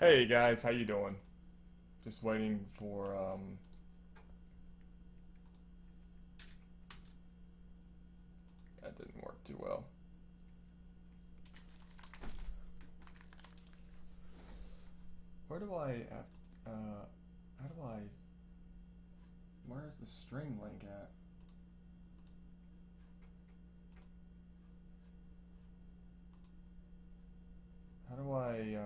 Hey guys, how you doing? Just waiting for that didn't work too well. Where do I how do I where's the stream link at? How do I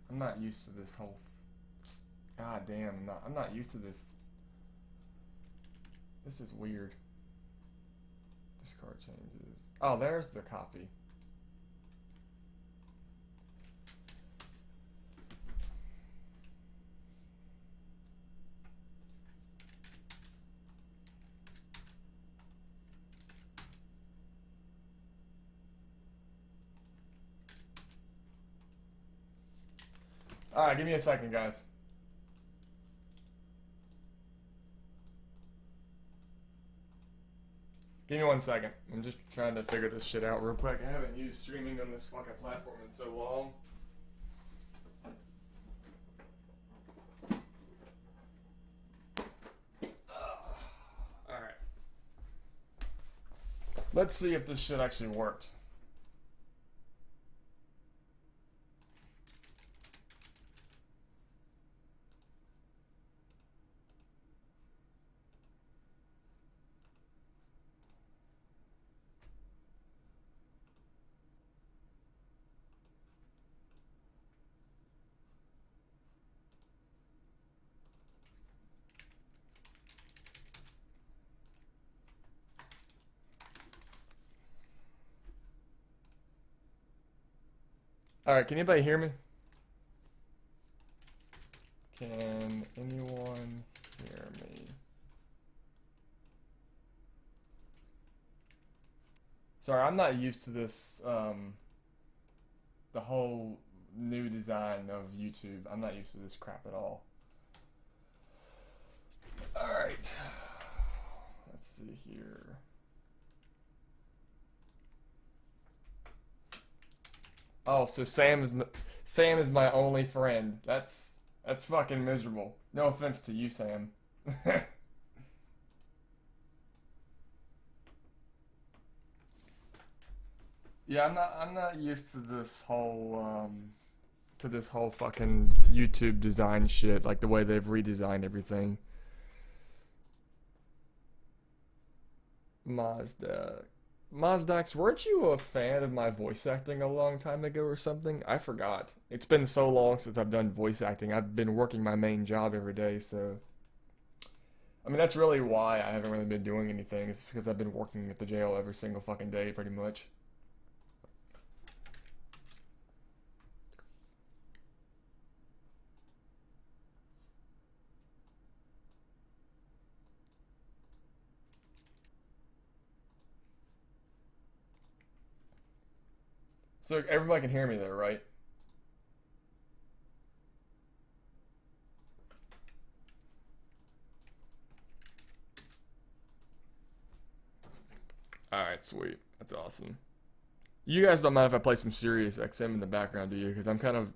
I'm not used to this whole God damn, I'm not used to this. This is weird. Discard changes. Oh, there's the copy. Alright, give me a second, guys. Give me 1 second. I'm just trying to figure this shit out real quick. I haven't used streaming on this fucking platform in so long. Alright. Let's see if this shit actually worked. Alright, can anybody hear me? Can anyone hear me? Sorry, I'm not used to this, the whole new design of YouTube. I'm not used to this crap at all. Alright. Let's see here. Oh, so Sam is my only friend. That's fucking miserable. No offense to you, Sam. Yeah, I'm not used to this whole fucking YouTube design shit, like the way they've redesigned everything. Mazda. Mazdax, weren't you a fan of my voice acting a long time ago or something? I forgot. It's been so long since I've done voice acting. I've been working my main job every day, so I mean that's really why I haven't really been doing anything. It's because I've been working at the jail every single fucking day, pretty much. So everybody can hear me there, right? Alright, sweet. That's awesome. You guys don't mind if I play some Sirius XM in the background, do you? Because I'm kind of.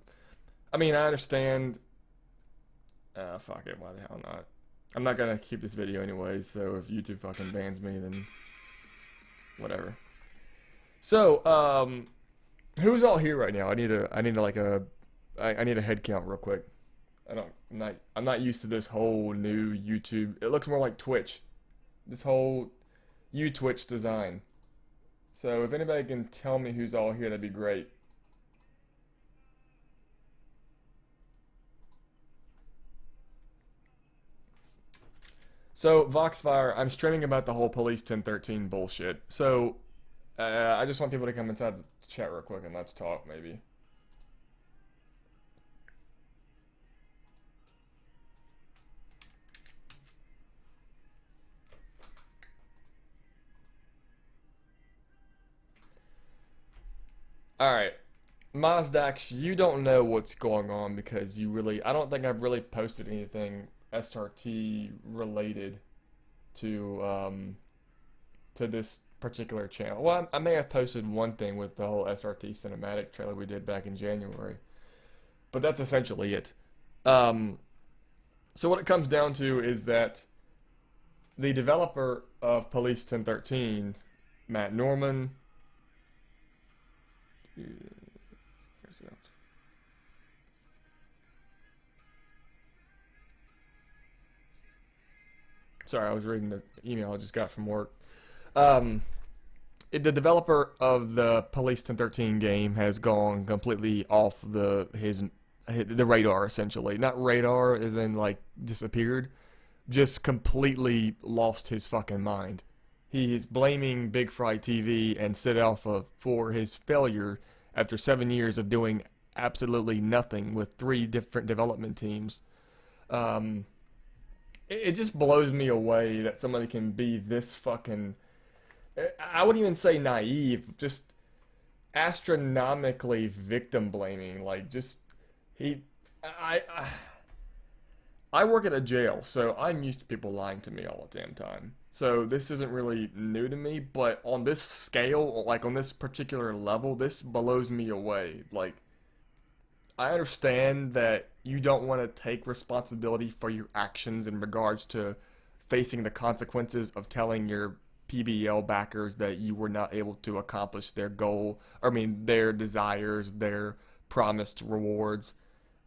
I mean, I understand. Fuck it. Why the hell not? I'm not gonna keep this video anyway, so if YouTube fucking bans me, then whatever. So, who's all here right now? I need like I need a head count real quick. I'm not used to this whole new YouTube. It looks more like Twitch. This whole Twitch design. So if anybody can tell me who's all here, that'd be great. So Voxfire, I'm streaming about the whole Police 1013 bullshit. So I just want people to come inside the chat real quick and let's talk, maybe. Alright. Mazdax, you don't know what's going on because I don't think I've really posted anything SRT related to, to this particular channel. Well, I may have posted one thing with the whole SRT cinematic trailer we did back in January, but that's essentially it. Um, so what it comes down to is that the developer of Police 1013, Matt Norman, sorry, I was reading the email I just got from work. Um, the developer of the Police 1013 game has gone completely off the radar, essentially. Not radar as in like disappeared, just completely lost his fucking mind. He is blaming Big Fry TV and Sid Alpha for his failure after 7 years of doing absolutely nothing with three different development teams. Um, it just blows me away that somebody can be this fucking. I wouldn't even say naive, just astronomically victim blaming. Like, just he. I work at a jail, so I'm used to people lying to me all the damn time. So this isn't really new to me, but on this scale, like on this particular level, this blows me away. Like, I understand that you don't want to take responsibility for your actions in regards to facing the consequences of telling your PBL backers that you were not able to accomplish their goal, I mean, their desires, their promised rewards.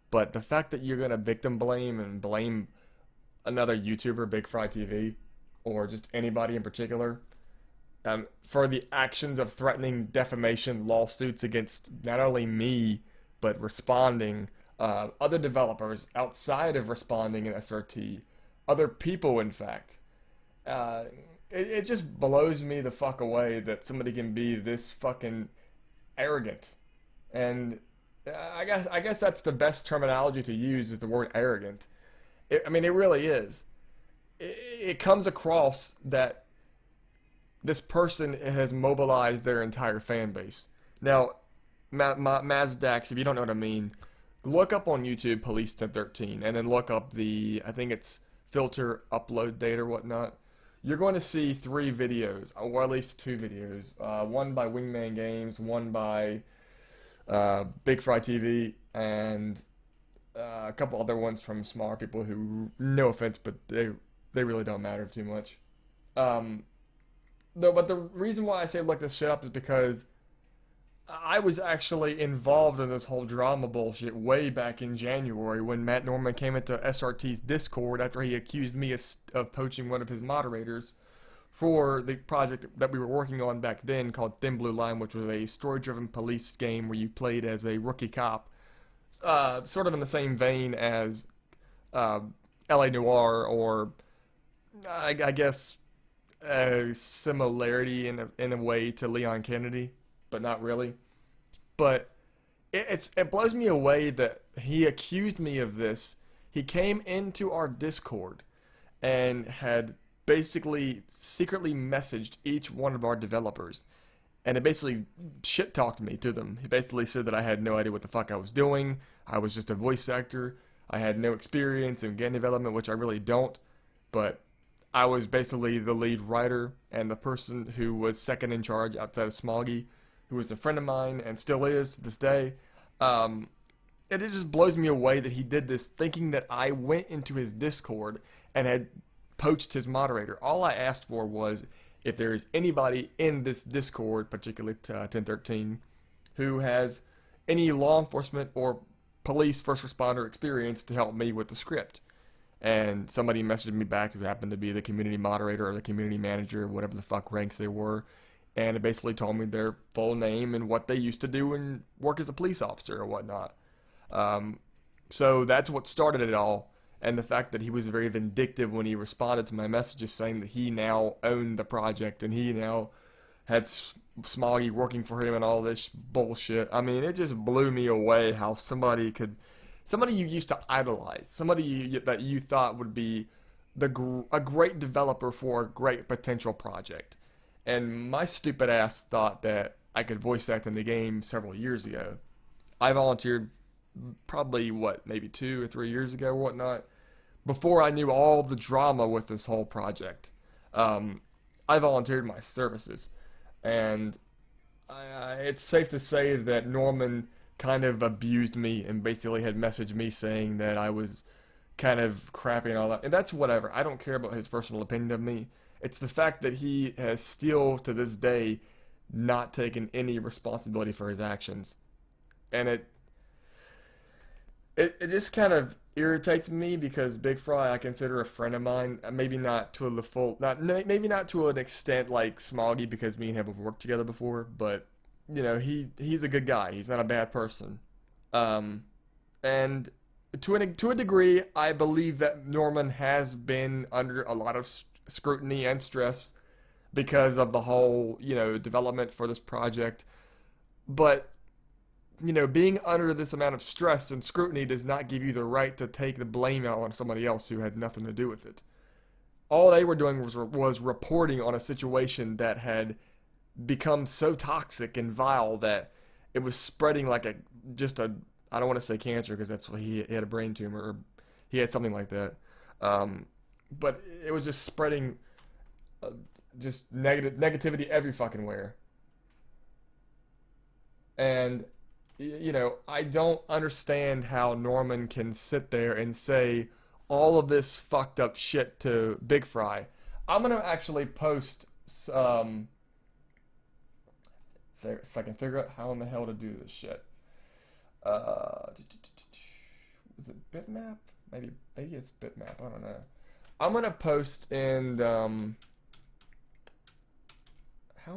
But the fact that you're going to victim blame and blame another YouTuber, Big Fry TV, or just anybody in particular, for the actions of threatening defamation lawsuits against not only me, but responding, other developers outside of responding in SRT, other people, in fact. Uh, it just blows me the fuck away that somebody can be this fucking arrogant. And I guess that's the best terminology to use is the word arrogant. I mean, it really is. It comes across that this person has mobilized their entire fan base. Now, Mazdax, if you don't know what I mean, look up on YouTube Police 1013 and then look up I think it's filter upload date or whatnot. You're going to see 3 videos, or at least 2 videos. One by Wingman Games, one by Big Fry TV, and a couple other ones from smaller people who, no offense, but they really don't matter too much. Um, no, but the reason why I say look this shit up is because I was actually involved in this whole drama bullshit way back in January when Matt Norman came into SRT's Discord after he accused me of poaching one of his moderators for the project that we were working on back then called Thin Blue Line, which was a story-driven police game where you played as a rookie cop, sort of in the same vein as LA Noire, or I guess a similarity in a way to Leon Kennedy, but not really. But it blows me away that he accused me of this. He came into our Discord and had basically secretly messaged each one of our developers, and it basically shit talked me to them. He basically said that I had no idea what the fuck I was doing. I was just a voice actor. I had no experience in game development, which I really don't. But I was basically the lead writer and the person who was second in charge outside of Smoggy, who was a friend of mine and still is to this day. It just blows me away that he did this thinking that I went into his Discord and had poached his moderator. All I asked for was if there is anybody in this Discord, particularly 1013, who has any law enforcement or police first responder experience to help me with the script. And somebody messaged me back who happened to be the community moderator or the community manager, whatever the fuck ranks they were. And it basically told me their full name and what they used to do and work as a police officer or whatnot. So that's what started it all. And the fact that he was very vindictive when he responded to my messages saying that he now owned the project and he now had Smoggy working for him and all this bullshit. I mean, it just blew me away how somebody you used to idolize, that you thought would be a great developer for a great potential project. And my stupid ass thought that I could voice act in the game several years ago. I volunteered probably, maybe 2 or 3 years ago or whatnot, before I knew all the drama with this whole project. I volunteered my services. And it's safe to say that Norman kind of abused me and basically had messaged me saying that I was kind of crappy and all that. And that's whatever. I don't care about his personal opinion of me. It's the fact that he has still, to this day, not taken any responsibility for his actions. And it just kind of irritates me because Big Fry I consider a friend of mine. Maybe not to the full, not maybe not to an extent like Smoggy because me and him have worked together before, but he's a good guy. He's not a bad person. Um, and to a degree, I believe that Norman has been under a lot of scrutiny and stress because of the whole development for this project. But being under this amount of stress and scrutiny does not give you the right to take the blame out on somebody else who had nothing to do with it. All they were doing was reporting on a situation that had become so toxic and vile that it was spreading like just a I don't want to say cancer because that's what he had a brain tumor or he had something like that. But it was just spreading uh, just negativity every fucking where. And I don't understand how Norman can sit there and say all of this fucked up shit to Big Fry. I'm gonna actually post if I can figure out how in the hell to do this shit. Is it Bitmap? Maybe it's Bitmap. I don't know. I'm gonna post in how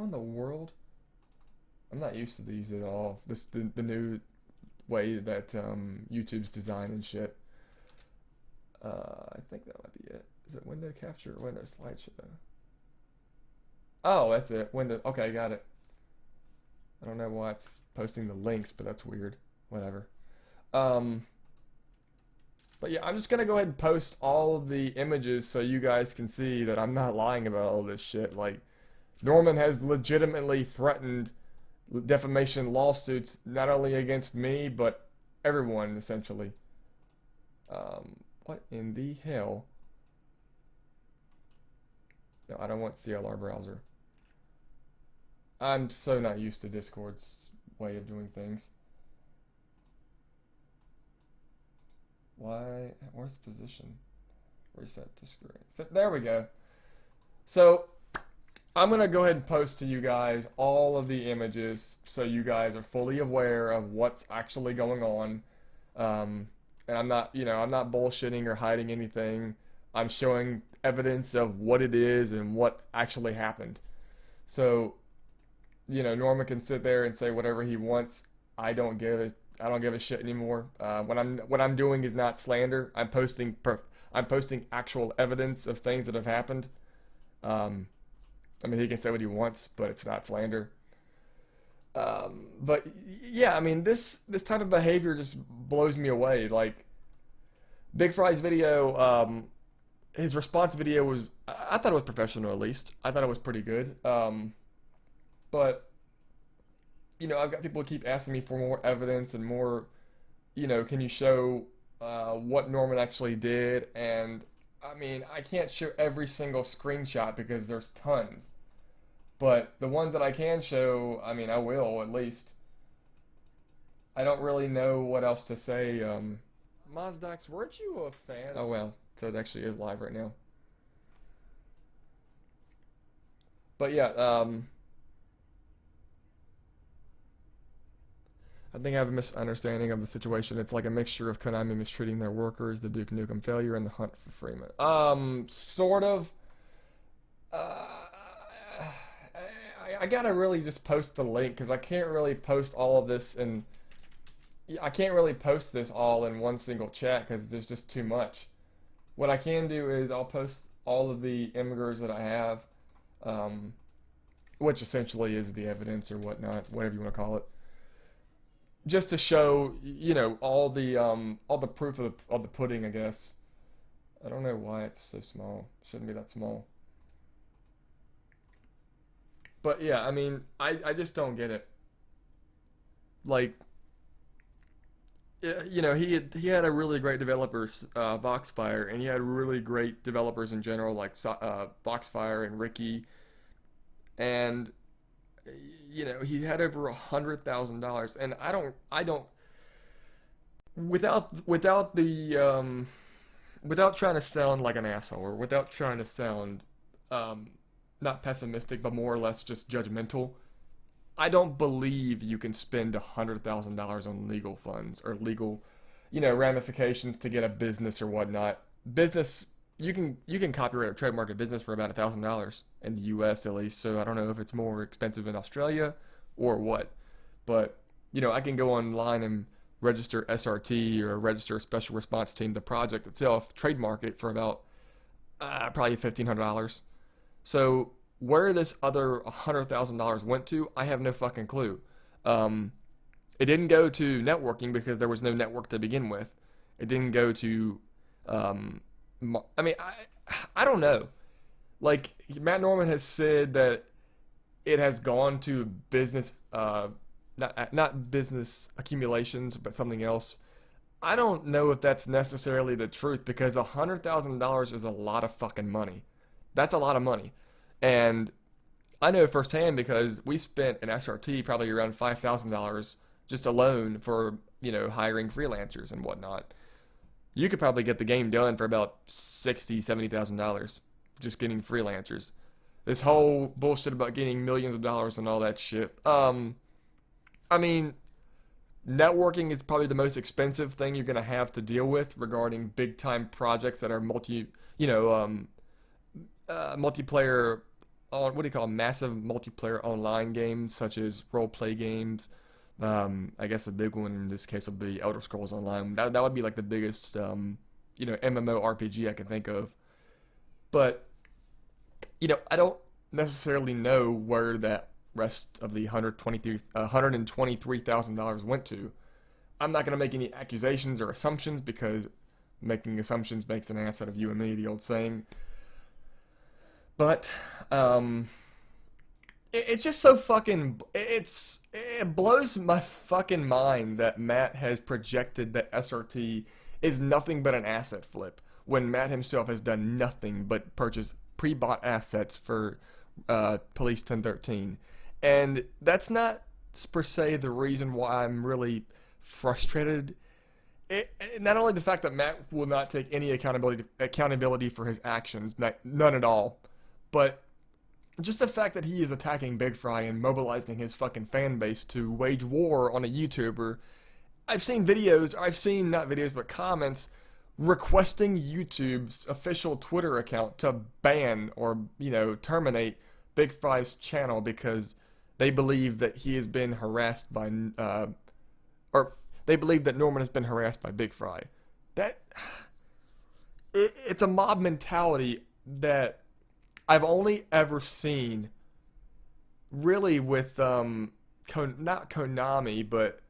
in the world? I'm not used to these at all. The new way that YouTube's designed and shit. I think that might be it. Is it window capture or window slideshow? Oh, that's it. Window. Okay, got it. I don't know why it's posting the links, but that's weird. Whatever. But yeah, I'm just gonna go ahead and post all of the images so you guys can see that I'm not lying about all this shit. Like, Norman has legitimately threatened defamation lawsuits not only against me but everyone essentially. What in the hell? No, I don't want CLR browser. I'm so not used to Discord's way of doing things. Why? Where's the position? Reset to screen. There we go. So I'm gonna go ahead and post to you guys all of the images so you guys are fully aware of what's actually going on. And I'm not bullshitting or hiding anything. I'm showing evidence of what it is and what actually happened. So, Norman can sit there and say whatever he wants. I don't give a shit anymore. What I'm doing is not slander. I'm posting actual evidence of things that have happened. I mean, he can say what he wants, but it's not slander. But yeah, I mean, this type of behavior just blows me away. Like, Big Fry's video, his response video was, I thought it was professional at least. I thought it was pretty good. But I've got people who keep asking me for more evidence and more, can you show what Norman actually did? And I mean, I can't show every single screenshot because there's tons. But the ones that I can show, I mean, I will at least. I don't really know what else to say. Mazdax, weren't you a fan? Oh well, so it actually is live right now. But yeah, I think I have a misunderstanding of the situation. It's like a mixture of Konami mistreating their workers, the Duke Nukem failure, and the hunt for Freeman. Sort of. I gotta really just post the link because I can't really post all of this and I can't really post this all in one single chat because there's just too much. What I can do is I'll post all of the imgers that I have, which essentially is the evidence or whatnot, whatever you want to call it, just to show all the proof of the pudding, I guess. I don't know why it's so small. Shouldn't be that small. But yeah, I mean, I just don't get it. Like, he had a really great developers, Voxfire, and he had really great developers in general, like Voxfire and Ricky. And he had over $100,000, and I don't, without the without trying to sound like an asshole, or without trying to sound um, not pessimistic, but more or less just judgmental. I don't believe you can spend $100,000 on legal funds or legal, ramifications to get a business or whatnot. Business, you can copyright or trademark a business for about $1,000 in the U.S. at least. So I don't know if it's more expensive in Australia or what, but I can go online and register SRT or register a special response team, the project itself, trademark it for about probably $1,500. So where this other $100,000 went to, I have no fucking clue. Um, it didn't go to networking because there was no network to begin with. It didn't go to, um, I mean, I don't know. Like Matt Norman has said that it has gone to business, not business accumulations, but something else. I don't know if that's necessarily the truth because $100,000 is a lot of fucking money. That's a lot of money. And I know firsthand because we spent an SRT probably around $5,000 just alone for, hiring freelancers and whatnot. You could probably get the game done for about $60,000, $70,000 just getting freelancers. This whole bullshit about getting millions of dollars and all that shit. I mean, networking is probably the most expensive thing you're gonna have to deal with regarding big time projects that are multiplayer on what do you call 'em? Massive multiplayer online games such as role play games. I guess the big one in this case would be Elder Scrolls Online. That would be like the biggest MMORPG I can think of. But I don't necessarily know where that rest of the $123,000 went to. I'm not gonna make any accusations or assumptions because making assumptions makes an ass out of you and me, the old saying. But it's just so fucking it blows my fucking mind that Matt has projected that SRT is nothing but an asset flip when Matt himself has done nothing but purchase pre-bought assets for Police 1013. And that's not per se the reason why I'm really frustrated. Not only the fact that Matt will not take any accountability for his actions, none at all, but just the fact that he is attacking Big Fry and mobilizing his fucking fan base to wage war on a YouTuber. I've seen not videos, but comments requesting YouTube's official Twitter account to ban or, terminate Big Fry's channel because they believe that he has been harassed by, or they believe that Norman has been harassed by Big Fry. It's a mob mentality that I've only ever seen really with not Konami, but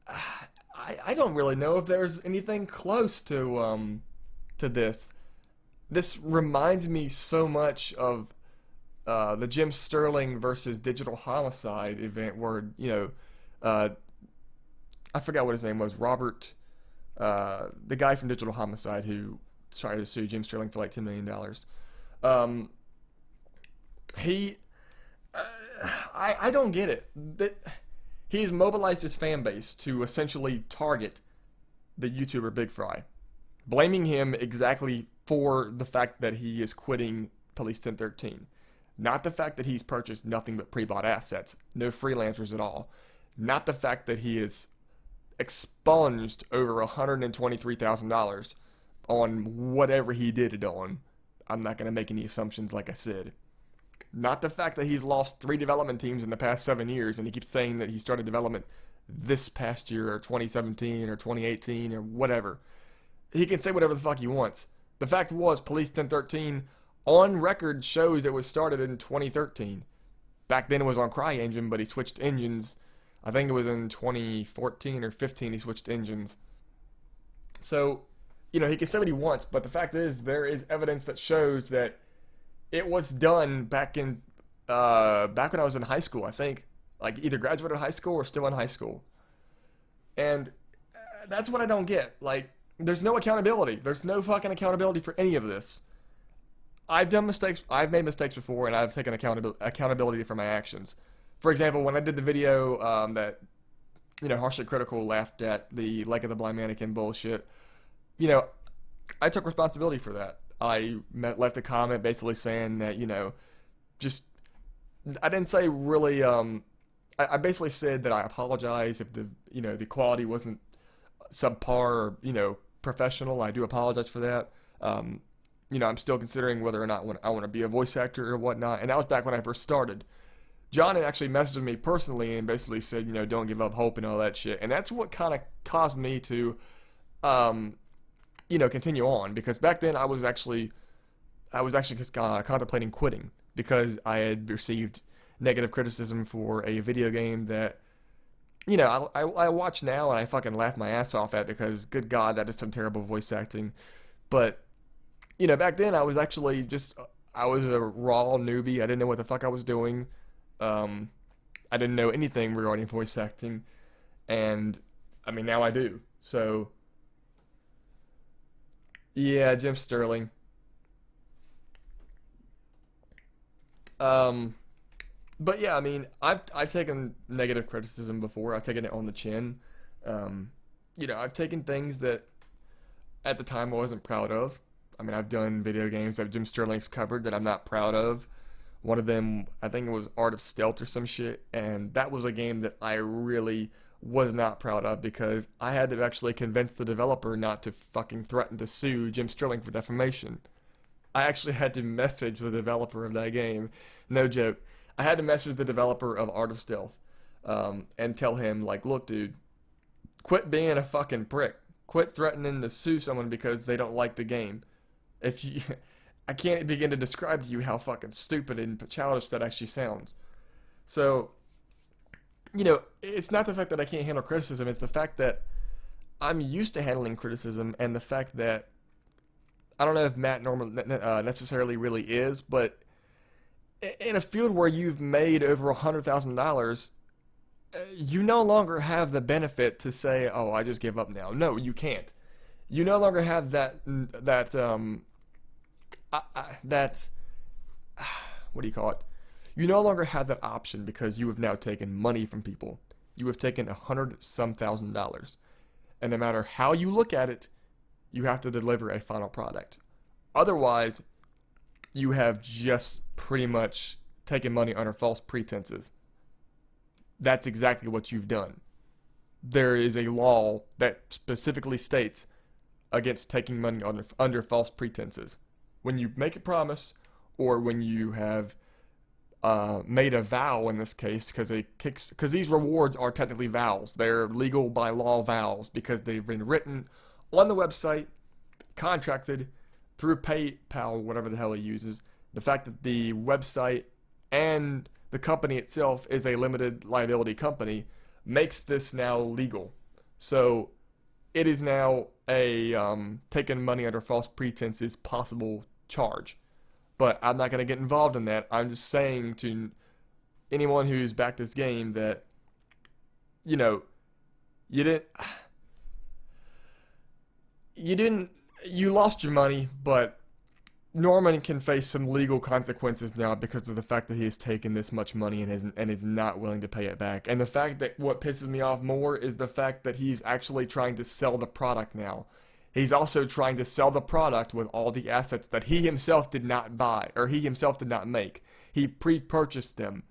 I don't really know if there's anything close to this. This reminds me so much of the Jim Sterling versus Digital Homicide event where I forgot what his name was, Robert, the guy from Digital Homicide who tried to sue Jim Sterling for like $10 million. He, I don't get it. That he's mobilized his fan base to essentially target the YouTuber Big Fry, blaming him exactly for the fact that he is quitting Police 1013. Not the fact that he's purchased nothing but pre-bought assets, no freelancers at all. Not the fact that he has expunged over $123,000 on whatever he did it on. I'm not going to make any assumptions like I said. Not the fact that he's lost 3 development teams in the past 7 years and he keeps saying that he started development this past year or 2017 or 2018 or whatever. He can say whatever the fuck he wants. The fact was Police 1013 on record shows it was started in 2013. Back then it was on CryEngine, but he switched engines. I think it was in 2014 or 15 he switched engines. So, he can say what he wants, but the fact is there is evidence that shows that it was done back when I was in high school, I think. Like either graduated high school or still in high school. And that's what I don't get. Like, there's no accountability. There's no fucking accountability for any of this. I've done mistakes. I've made mistakes before, and I've taken accountability for my actions. For example, when I did the video that Harshly Critical laughed at the Leg of the Blind Mannequin bullshit, you know, I took responsibility for that. Left a comment basically saying that just I didn't say really. I basically said that I apologize if the quality wasn't subpar or professional. I do apologize for that. I'm still considering whether or not I want to be a voice actor or whatnot. And that was back when I first started. John had actually messaged me personally and basically said, don't give up hope and all that shit. And that's what kind of caused me to, continue on. Because back then I was actually contemplating quitting because I had received negative criticism for a video game that, I watch now and I fucking laugh my ass off at because, good God, that is some terrible voice acting. But, back then I was actually I was a raw newbie. I didn't know what the fuck I was doing. I didn't know anything regarding voice acting, and I mean now I do. So yeah, Jim Sterling. But yeah, I mean I've taken negative criticism before. I've taken it on the chin. Um, I've taken things that at the time I wasn't proud of. I mean, I've done video games that Jim Sterling's covered that I'm not proud of. One of them, I think it was Art of Stealth or some shit, and that was a game that I really was not proud of because I had to actually convince the developer not to fucking threaten to sue Jim Sterling for defamation. I actually had to message the developer of that game, no joke. I had to message the developer of Art of Stealth, and tell him, like, look, dude, quit being a fucking prick. Quit threatening to sue someone because they don't like the game. If you, I can't begin to describe to you how fucking stupid and childish that actually sounds. So, it's not the fact that I can't handle criticism, it's the fact that I'm used to handling criticism, and the fact that I don't know if Matt necessarily really is, but in a field where you've made over $100,000, you no longer have the benefit to say, "Oh, I just give up now." No, you can't. You no longer have that what do you call it? You no longer have that option because you have now taken money from people. You have taken $100,000, and no matter how you look at it, you have to deliver a final product. Otherwise, you have just pretty much taken money under false pretenses. That's exactly what you've done. There is a law that specifically states against taking money under false pretenses. When you make a promise, or when you have made a vow in this case, because these rewards are technically vows. They're legal by law vows because they've been written on the website, contracted through PayPal, whatever the hell he uses. The fact that the website and the company itself is a limited liability company makes this now legal. So it is now a taking money under false pretenses possible charge. But I'm not going to get involved in that. I'm just saying to anyone who's backed this game that, you you lost your money, but Norman can face some legal consequences now because of the fact that he has taken this much money and is not willing to pay it back. And the fact that what pisses me off more is the fact that he's actually trying to sell the product now. He's also trying to sell the product with all the assets that he himself did not buy, or he himself did not make. He pre-purchased them.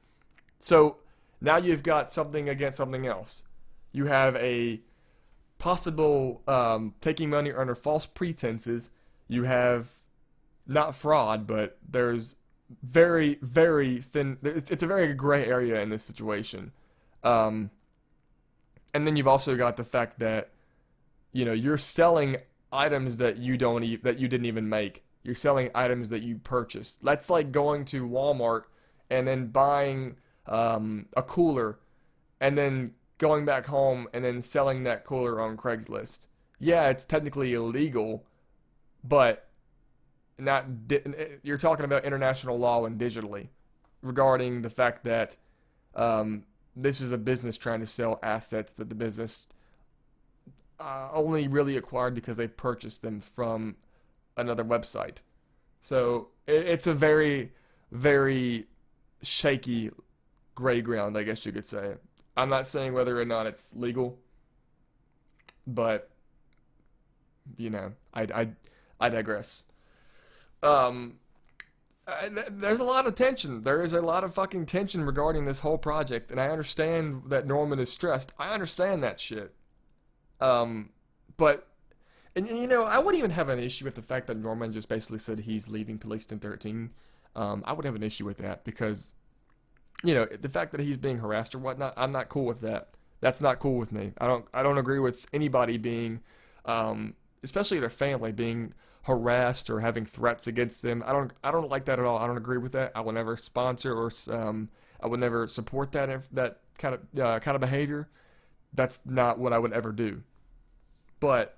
So now you've got something against something else. You have a possible taking money under false pretenses. You have not fraud, but there's very, very thin. It's a very gray area in this situation. And then you've also got the fact that you're selling items that you didn't even make. You're selling items that you purchased. That's like going to Walmart and then buying a cooler and then going back home and then selling that cooler on Craigslist. Yeah, it's technically illegal, but you're talking about international law and digitally regarding the fact that this is a business trying to sell assets that the business only really acquired because they purchased them from another website. So it's a very, very shaky gray ground, I guess you could say. I'm not saying whether or not it's legal, but you know, I digress. Um, there's a lot of tension. There is a lot of fucking tension regarding this whole project, and I understand that Norman is stressed. I understand that shit. Um, but and you know, I wouldn't even have an issue with the fact that Norman just basically said he's leaving Policeton 13. I would have an issue with that because you know the fact that he's being harassed or whatnot. I'm not cool with that. That's not cool with me. I don't agree with anybody being, especially their family being harassed or having threats against them. I don't like that at all. I don't agree with that. I will never sponsor or I would never support that kind of behavior. That's not what I would ever do. But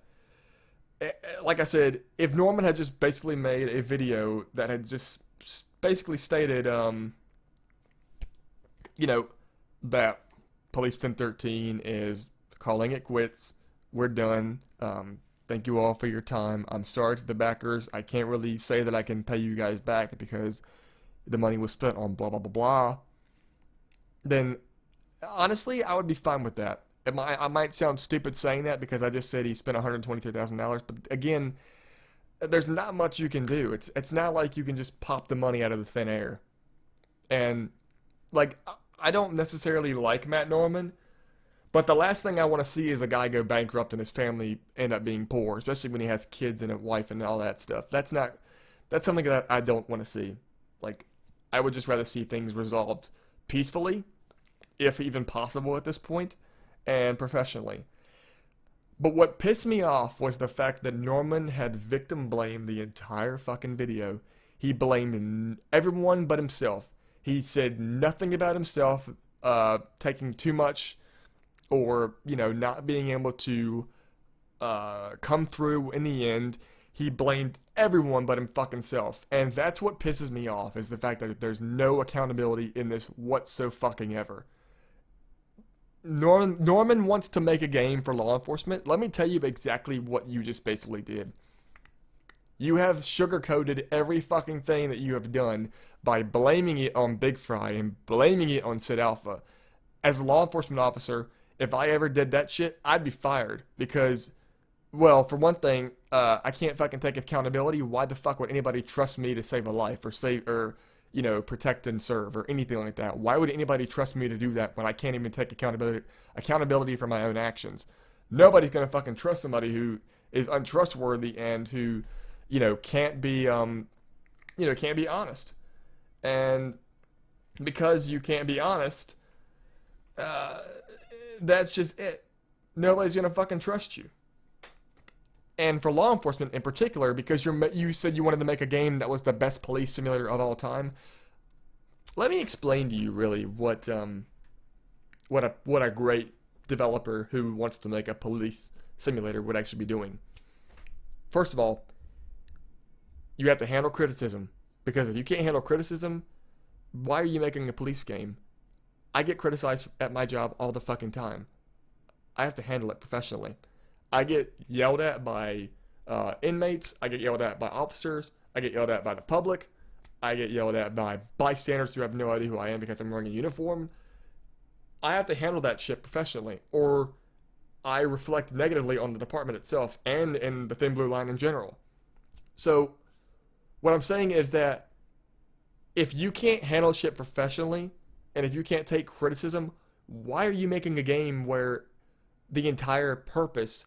like I said, if Norman had just basically made a video that had just basically stated, you know, that Police 1013 is calling it quits. We're done. Thank you all for your time. I'm sorry to the backers. I can't really say that I can pay you guys back because the money was spent on blah, blah, blah, blah. Then, honestly, I would be fine with that. I might sound stupid saying that because I just said he spent $123,000. But again, there's not much you can do. It's not like you can just pop the money out of the thin air. And, like, I don't necessarily like Matt Norman, but the last thing I want to see is a guy go bankrupt and his family end up being poor, especially when he has kids and a wife and all that stuff. That's something that I don't want to see. Like, I would just rather see things resolved peacefully, if even possible at this point, and professionally. But what pissed me off was the fact that Norman had victim blamed the entire fucking video. He blamed everyone but himself. He said nothing about himself taking too much or, you know, not being able to come through in the end. He blamed everyone but him fucking self. And that's what pisses me off, is the fact that there's no accountability in this whatso-fucking-ever. Norman wants to make a game for law enforcement. Let me tell you exactly what you just basically did. You have sugarcoated every fucking thing that you have done by blaming it on Big Fry and blaming it on Sid Alpha. As a law enforcement officer, if I ever did that shit, I'd be fired. Because, well, for one thing, I can't fucking take accountability. Why the fuck would anybody trust me to save a life or you know, protect and serve or anything like that? Why would anybody trust me to do that when I can't even take accountability for my own actions? Nobody's gonna fucking trust somebody who is untrustworthy and who, you know, can't be honest. And because you can't be honest, that's just it. Nobody's gonna fucking trust you. And for law enforcement in particular, because you said you wanted to make a game that was the best police simulator of all time, let me explain to you really what a great developer who wants to make a police simulator would actually be doing. First of all, you have to handle criticism, because if you can't handle criticism, why are you making a police game? I get criticized at my job all the fucking time. I have to handle it professionally. I get yelled at by inmates. I get yelled at by officers. I get yelled at by the public. I get yelled at by bystanders who have no idea who I am because I'm wearing a uniform. I have to handle that shit professionally, or I reflect negatively on the department itself and in the Thin Blue Line in general. So, what I'm saying is that if you can't handle shit professionally, and if you can't take criticism, why are you making a game where the entire purpose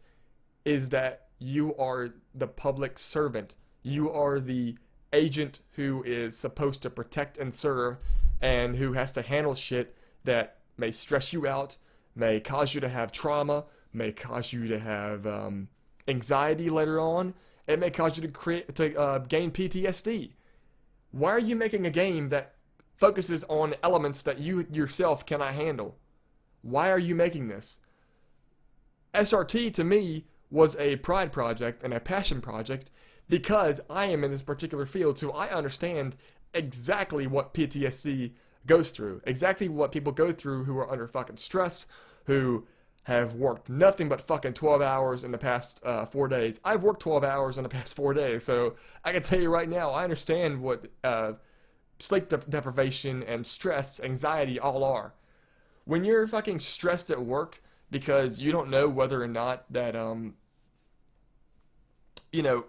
is that you are the public servant? You are the agent who is supposed to protect and serve, and who has to handle shit that may stress you out, may cause you to have trauma, may cause you to have anxiety later on. It may cause you to gain PTSD. Why are you making a game that focuses on elements that you yourself cannot handle? Why are you making this? SRT to me was a pride project and a passion project because I am in this particular field, so I understand exactly what PTSD goes through, exactly what people go through who are under fucking stress, who have worked nothing but fucking 12 hours in the past 4 days. I've worked 12 hours in the past 4 days, so I can tell you right now, I understand what sleep deprivation and stress, anxiety all are. When you're fucking stressed at work because you don't know whether or not that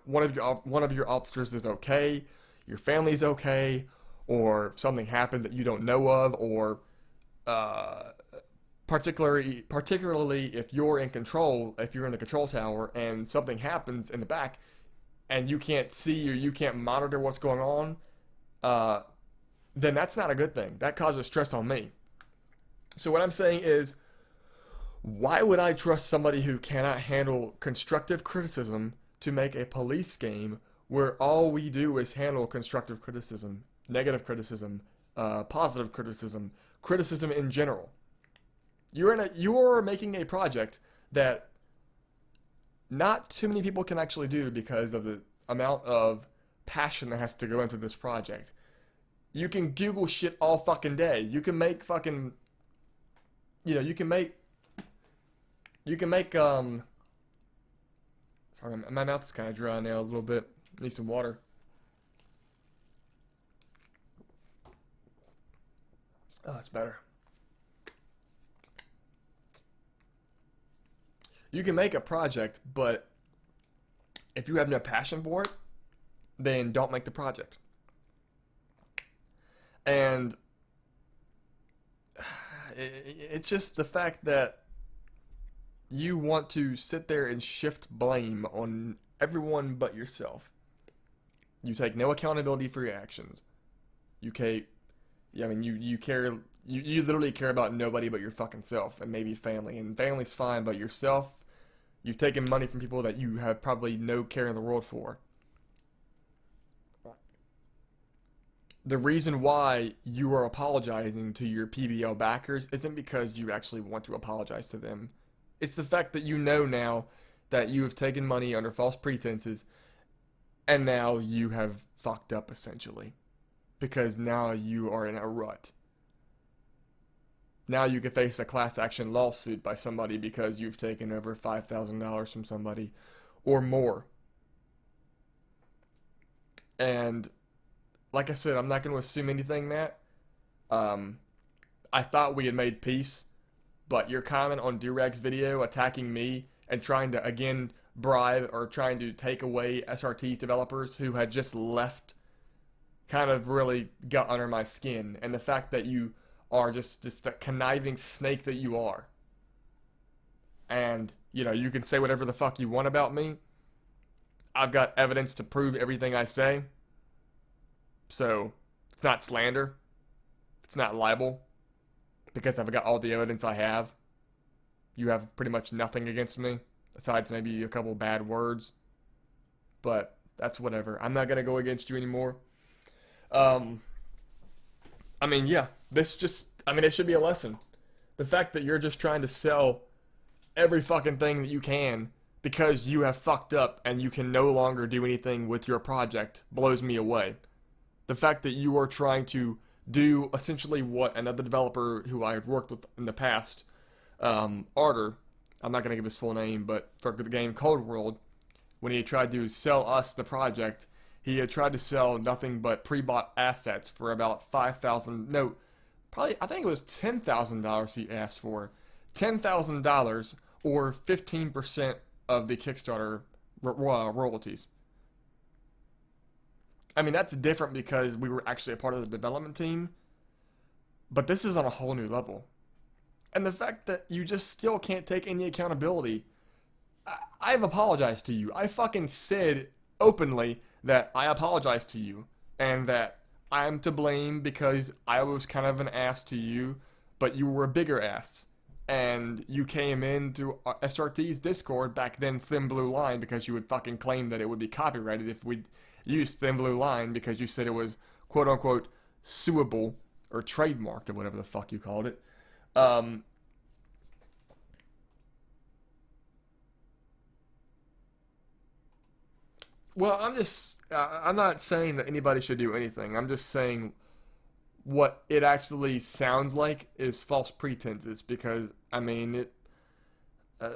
one of your officers is okay, your family's okay, or something happened that you don't know of, or uh, particularly if you're in control, if you're in the control tower and something happens in the back and you can't see or you can't monitor what's going on, uh, then that's not a good thing. That causes stress on me. So what I'm saying is, why would I trust somebody who cannot handle constructive criticism to make a police game where all we do is handle constructive criticism, negative criticism, positive criticism, criticism in general? You're making a project that not too many people can actually do because of the amount of passion that has to go into this project. You can Google shit all fucking day. You can make fucking, you can make. Sorry, my mouth's kind of dry now a little bit. Need some water. Oh, it's better. You can make a project, but if you have no passion for it, then don't make the project. And it's just the fact that you want to sit there and shift blame on everyone but yourself. You take no accountability for your actions. You care, yeah, I mean, you care, you literally care about nobody but your fucking self and maybe family. And family's fine, but yourself, you've taken money from people that you have probably no care in the world for. The reason why you are apologizing to your PBL backers isn't because you actually want to apologize to them. It's the fact that you know now that you have taken money under false pretenses and now you have fucked up essentially. Because now you are in a rut. Now you could face a class action lawsuit by somebody because you've taken over $5,000 from somebody or more. And like I said, I'm not going to assume anything, Matt. I thought we had made peace, but your comment on Durag's video attacking me and trying to, again, bribe or trying to take away SRT's developers who had just left kind of really got under my skin. And the fact that you are just the conniving snake that you are. And, you can say whatever the fuck you want about me. I've got evidence to prove everything I say. So, it's not slander. It's not libel. Because I've got all the evidence I have. You have pretty much nothing against me. Besides maybe a couple bad words. But, that's whatever. I'm not going to go against you anymore. Yeah. It should be a lesson. The fact that you're just trying to sell every fucking thing that you can because you have fucked up and you can no longer do anything with your project blows me away. The fact that you are trying to do essentially what another developer who I had worked with in the past, Arter, I'm not going to give his full name, but for the game Cold World, when he tried to sell us the project, he had tried to sell nothing but pre-bought assets for about I think it was $10,000 he asked for. $10,000 or 15% of the Kickstarter royalties. I mean, that's different because we were actually a part of the development team, but this is on a whole new level. And the fact that you just still can't take any accountability. I've apologized to you. I fucking said openly that I apologize to you and that I'm to blame because I was kind of an ass to you, but you were a bigger ass. And you came into SRT's Discord, back then Thin Blue Line, because you would fucking claim that it would be copyrighted if we used Thin Blue Line because you said it was quote unquote suable or trademarked or whatever the fuck you called it. Well, I'm not saying that anybody should do anything. I'm just saying what it actually sounds like is false pretenses because,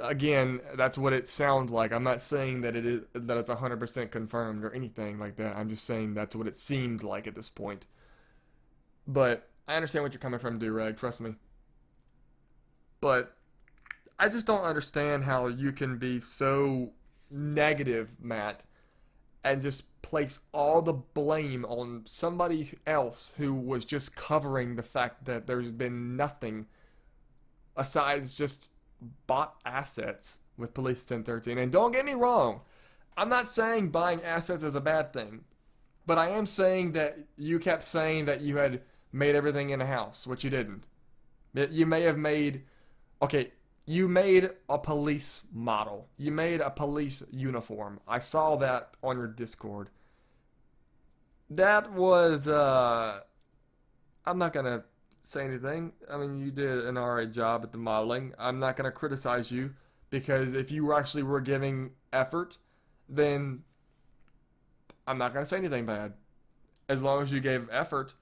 Again, that's what it sounds like. I'm not saying that it's 100% confirmed or anything like that. I'm just saying that's what it seems like at this point. But I understand what you're coming from, Durag. Trust me. But I just don't understand how you can be so negative, Matt, and just place all the blame on somebody else who was just covering the fact that there's been nothing aside just bought assets with Police 1013. And don't get me wrong, I'm not saying buying assets is a bad thing, but I am saying that you kept saying that you had made everything in a house, which you didn't. You may have made, okay, you made a police model. You made a police uniform. I saw that on your Discord. That was, I'm not gonna say anything. I mean, you did an alright job at the modeling. I'm not gonna criticize you because if you actually were giving effort, then I'm not gonna say anything bad. As long as you gave effort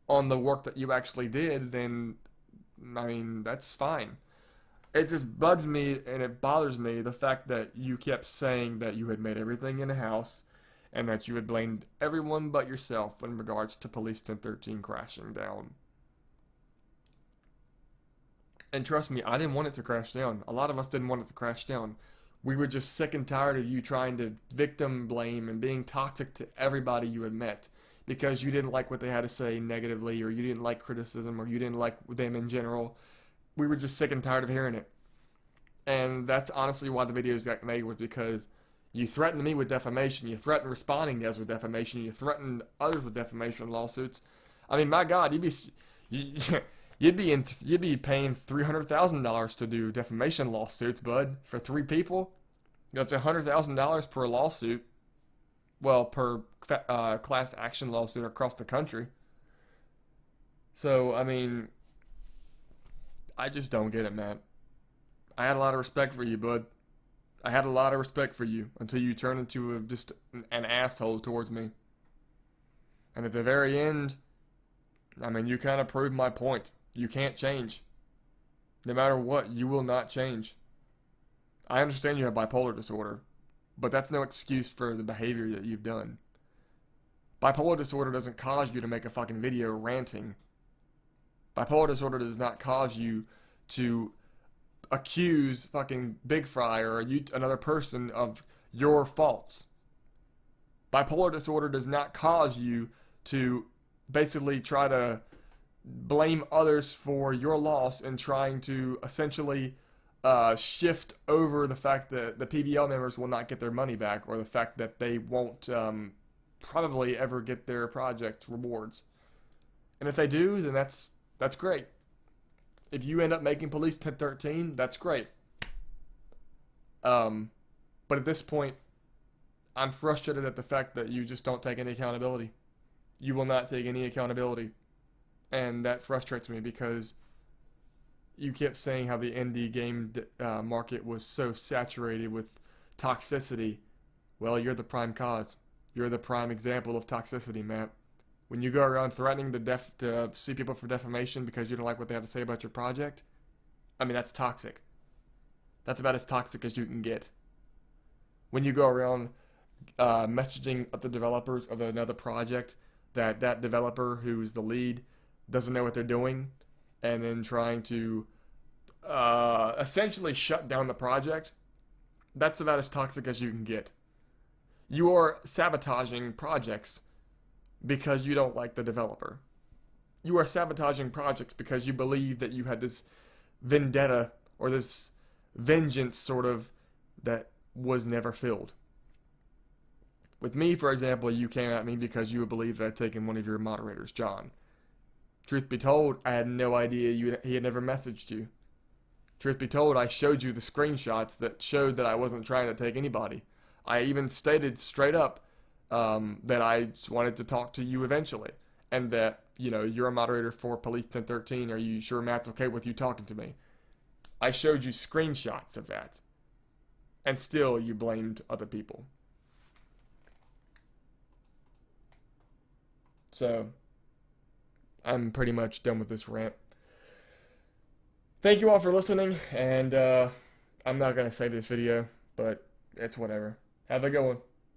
on the work that you actually did, then I mean, that's fine. It just bugs me and it bothers me the fact that you kept saying that you had made everything in a house and that you had blamed everyone but yourself in regards to Police 1013 crashing down. And trust me, I didn't want it to crash down. A lot of us didn't want it to crash down. We were just sick and tired of you trying to victim blame and being toxic to everybody you had met because you didn't like what they had to say negatively or you didn't like criticism or you didn't like them in general. We were just sick and tired of hearing it. And that's honestly why the videos got made, was because you threatened me with defamation, you threatened responding to us with defamation, you threatened others with defamation lawsuits. I mean, my God, you'd be paying $300,000 to do defamation lawsuits, bud, for 3 people. That's $100,000 per lawsuit. Well, per class action lawsuit across the country. So, I mean, I just don't get it, man. I had a lot of respect for you, bud. I had a lot of respect for you until you turned into just an asshole towards me. And at the very end, I mean, you kind of proved my point. You can't change. No matter what, you will not change. I understand you have bipolar disorder, but that's no excuse for the behavior that you've done. Bipolar disorder doesn't cause you to make a fucking video ranting. Bipolar disorder does not cause you to accuse fucking Big Fry or another person of your faults. Bipolar disorder does not cause you to basically try to blame others for your loss and trying to essentially shift over the fact that the PBL members will not get their money back or the fact that they won't probably ever get their project rewards. And if they do, then that's great. If you end up making Police 1013, that's great. But at this point, I'm frustrated at the fact that you just don't take any accountability. You will not take any accountability. And that frustrates me because you kept saying how the indie game market was so saturated with toxicity. Well, you're the prime cause. You're the prime example of toxicity, Matt. When you go around threatening to sue people for defamation because you don't like what they have to say about your project, I mean, that's toxic. That's about as toxic as you can get. When you go around messaging other developers of another project that developer who's the lead doesn't know what they're doing, and then trying to essentially shut down the project, that's about as toxic as you can get. You are sabotaging projects because you don't like the developer. You are sabotaging projects because you believe that you had this vendetta or this vengeance sort of that was never filled. With me, for example, you came at me because you believed that I'd taken one of your moderators, John. Truth be told, I had no idea he had never messaged you. Truth be told, I showed you the screenshots that showed that I wasn't trying to take anybody. I even stated straight up that I wanted to talk to you eventually, and that, you know, you're a moderator for Police 1013. Are you sure Matt's okay with you talking to me? I showed you screenshots of that, and still you blamed other people. So, I'm pretty much done with this rant. Thank you all for listening, and I'm not gonna save this video, but it's whatever. Have a good one.